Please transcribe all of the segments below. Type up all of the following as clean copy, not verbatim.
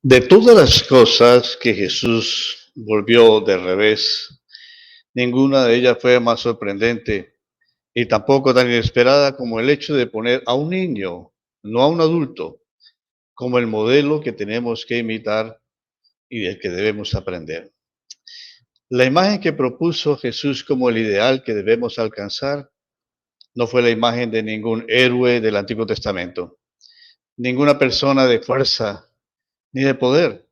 De todas las cosas que Jesús volvió de revés, ninguna de ellas fue más sorprendente y tampoco tan inesperada como el hecho de poner a un niño, no a un adulto, como el modelo que tenemos que imitar y del que debemos aprender. La imagen que propuso Jesús como el ideal que debemos alcanzar no fue la imagen de ningún héroe del Antiguo Testamento, ninguna persona de fuerza ni de poder,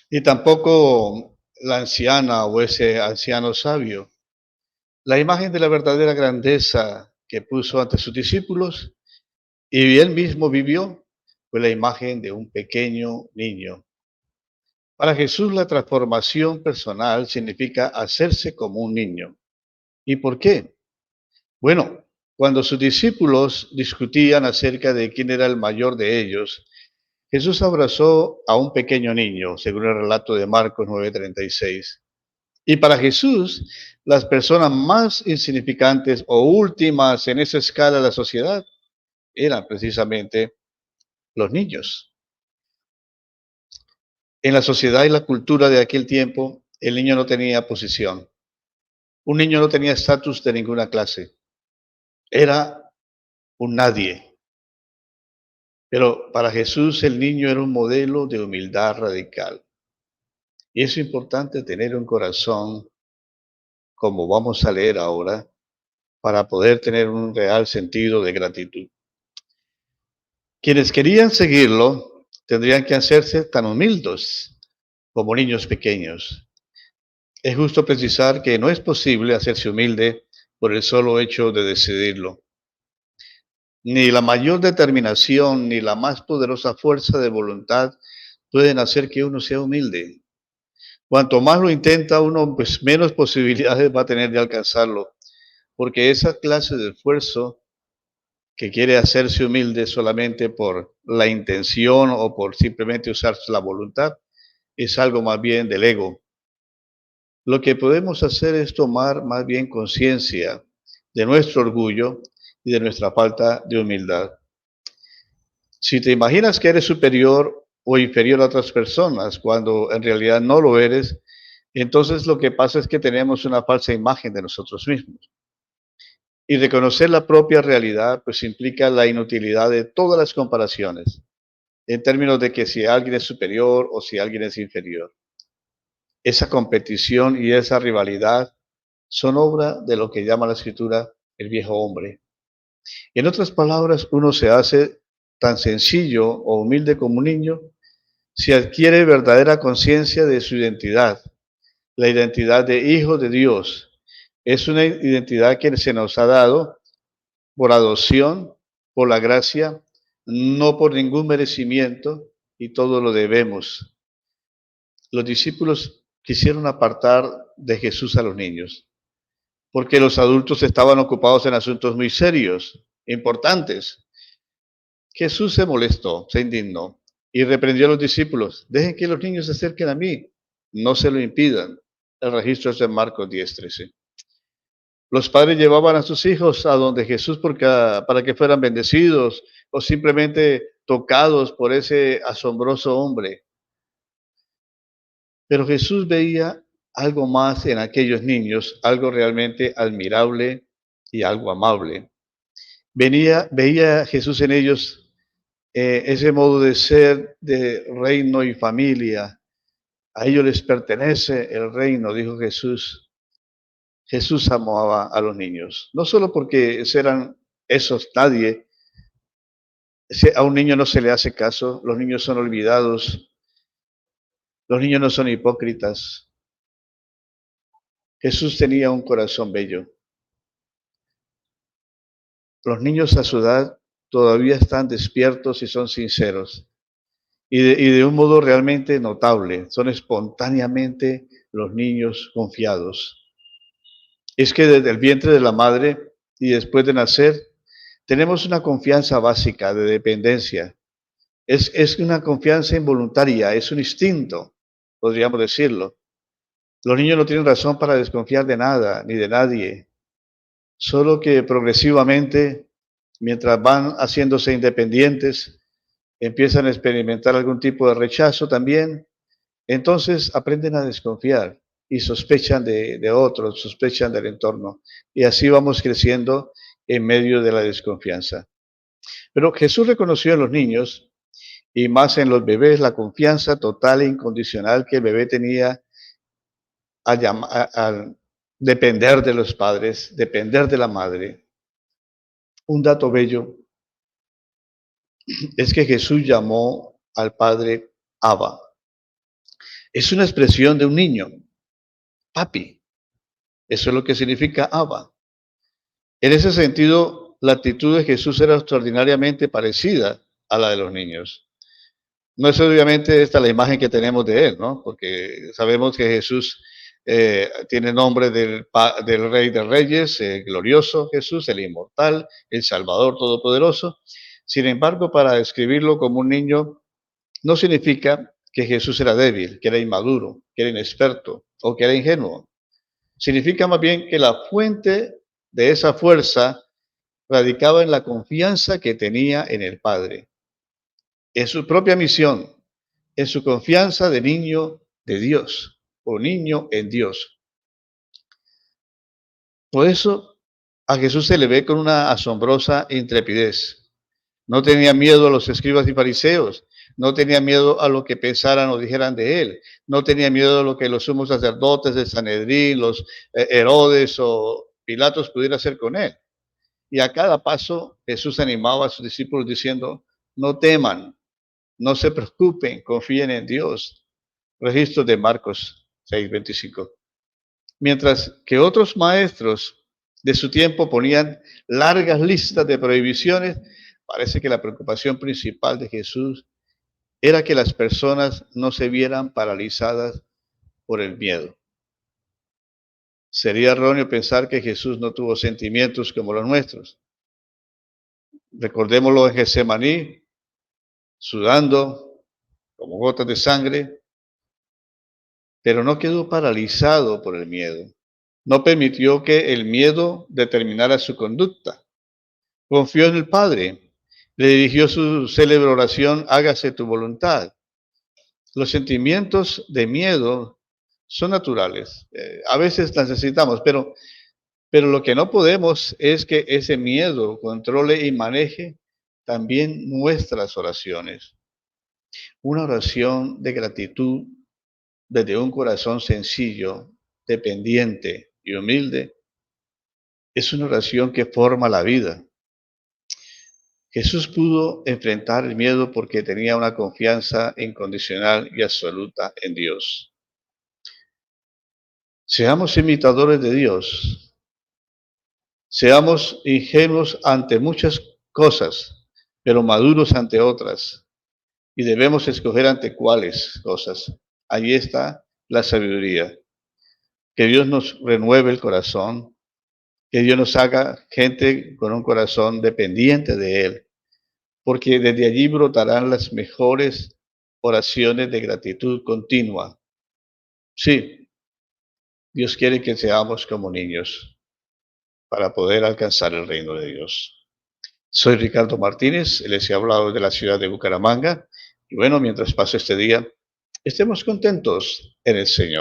y tampoco la anciana o ese anciano sabio. La imagen de la verdadera grandeza que puso ante sus discípulos y él mismo vivió fue la imagen de un pequeño niño. Para Jesús la transformación personal significa hacerse como un niño. ¿Y por qué? Bueno, cuando sus discípulos discutían acerca de quién era el mayor de ellos, Jesús abrazó a un pequeño niño, según el relato de Marcos 9:36. Y para Jesús, las personas más insignificantes o últimas en esa escala de la sociedad eran precisamente los niños. En la sociedad y la cultura de aquel tiempo, el niño no tenía posición. Un niño no tenía estatus de ninguna clase. Era un nadie. Pero para Jesús el niño era un modelo de humildad radical. Y es importante tener un corazón, como vamos a leer ahora, para poder tener un real sentido de gratitud. Quienes querían seguirlo tendrían que hacerse tan humildes como niños pequeños. Es justo precisar que no es posible hacerse humilde por el solo hecho de decidirlo. Ni la mayor determinación ni la más poderosa fuerza de voluntad pueden hacer que uno sea humilde. Cuanto más lo intenta uno, pues menos posibilidades va a tener de alcanzarlo, porque esa clase de esfuerzo que quiere hacerse humilde solamente por la intención o por simplemente usar la voluntad, es algo más bien del ego. Lo que podemos hacer es tomar más bien conciencia de nuestro orgullo y de nuestra falta de humildad. Si te imaginas que eres superior o inferior a otras personas cuando en realidad no lo eres, entonces lo que pasa es que tenemos una falsa imagen de nosotros mismos. Y reconocer la propia realidad pues implica la inutilidad de todas las comparaciones, en términos de que si alguien es superior o si alguien es inferior. Esa competición y esa rivalidad son obra de lo que llama la escritura el viejo hombre. En otras palabras, uno se hace tan sencillo o humilde como un niño si adquiere verdadera conciencia de su identidad, la identidad de hijo de Dios. Es una identidad que se nos ha dado por adopción, por la gracia, no por ningún merecimiento, y todo lo debemos. Los discípulos quisieron apartar de Jesús a los niños, porque los adultos estaban ocupados en asuntos muy serios, importantes. Jesús se molestó, se indignó y reprendió a los discípulos: dejen que los niños se acerquen a mí, no se lo impidan. El registro es de Marcos 10:13. Los padres llevaban a sus hijos a donde Jesús para que fueran bendecidos o simplemente tocados por ese asombroso hombre. Pero Jesús veía algo más en aquellos niños, algo realmente admirable y algo amable. Veía Jesús en ellos ese modo de ser de reino y familia. A ellos les pertenece el reino, dijo Jesús. Jesús amaba a los niños, no solo porque eran esos nadie. A un niño no se le hace caso, los niños son olvidados, los niños no son hipócritas. Jesús tenía un corazón bello. Los niños a su edad todavía están despiertos y son sinceros. Y de un modo realmente notable, son espontáneamente los niños confiados. Es que desde el vientre de la madre y después de nacer, tenemos una confianza básica de dependencia. Es una confianza involuntaria, es un instinto, podríamos decirlo. Los niños no tienen razón para desconfiar de nada ni de nadie, solo que progresivamente, mientras van haciéndose independientes, empiezan a experimentar algún tipo de rechazo también, entonces aprenden a desconfiar y sospechan de otros, sospechan del entorno. Y así vamos creciendo en medio de la desconfianza. Pero Jesús reconoció en los niños y más en los bebés la confianza total e incondicional que el bebé tenía al depender de los padres, depender de la madre. Un dato bello es que Jesús llamó al Padre Abba. Es una expresión de un niño, papi. Eso es lo que significa Abba. En ese sentido, la actitud de Jesús era extraordinariamente parecida a la de los niños. No es obviamente esta la imagen que tenemos de él, ¿no? Porque sabemos que Jesús tiene nombre del Rey de Reyes, el glorioso Jesús, el inmortal, el Salvador Todopoderoso. Sin embargo, para describirlo como un niño, no significa que Jesús era débil, que era inmaduro, que era inexperto o que era ingenuo. Significa más bien que la fuente de esa fuerza radicaba en la confianza que tenía en el Padre, en su propia misión, en su confianza de niño de Dios o niño en Dios. Por eso a Jesús se le ve con una asombrosa intrepidez. No tenía miedo a los escribas y fariseos, no tenía miedo a lo que pensaran o dijeran de él, no tenía miedo a lo que los sumos sacerdotes de Sanedrín, los Herodes o Pilatos pudiera hacer con él. Y a cada paso Jesús animaba a sus discípulos diciendo, no teman, no se preocupen, confíen en Dios. Registro de Marcos 6:25. Mientras que otros maestros de su tiempo ponían largas listas de prohibiciones, parece que la preocupación principal de Jesús era que las personas no se vieran paralizadas por el miedo. Sería erróneo pensar que Jesús no tuvo sentimientos como los nuestros. Recordémoslo en Getsemaní, sudando como gotas de sangre, pero no quedó paralizado por el miedo. No permitió que el miedo determinara su conducta. Confió en el Padre. Le dirigió su célebre oración, hágase tu voluntad. Los sentimientos de miedo son naturales. A veces las necesitamos, pero lo que no podemos es que ese miedo controle y maneje también nuestras oraciones. Una oración de gratitud desde un corazón sencillo, dependiente y humilde es una oración que forma la vida. Jesús pudo enfrentar el miedo porque tenía una confianza incondicional y absoluta en Dios. Seamos imitadores de Dios. Seamos ingenuos ante muchas cosas, pero maduros ante otras. Y debemos escoger ante cuáles cosas. Ahí está la sabiduría. Que Dios nos renueve el corazón, que Dios nos haga gente con un corazón dependiente de Él, porque desde allí brotarán las mejores oraciones de gratitud continua. Sí, Dios quiere que seamos como niños para poder alcanzar el reino de Dios. Soy Ricardo Martínez, les he hablado de la ciudad de Bucaramanga, y bueno, mientras pase este día, estemos contentos en el Señor.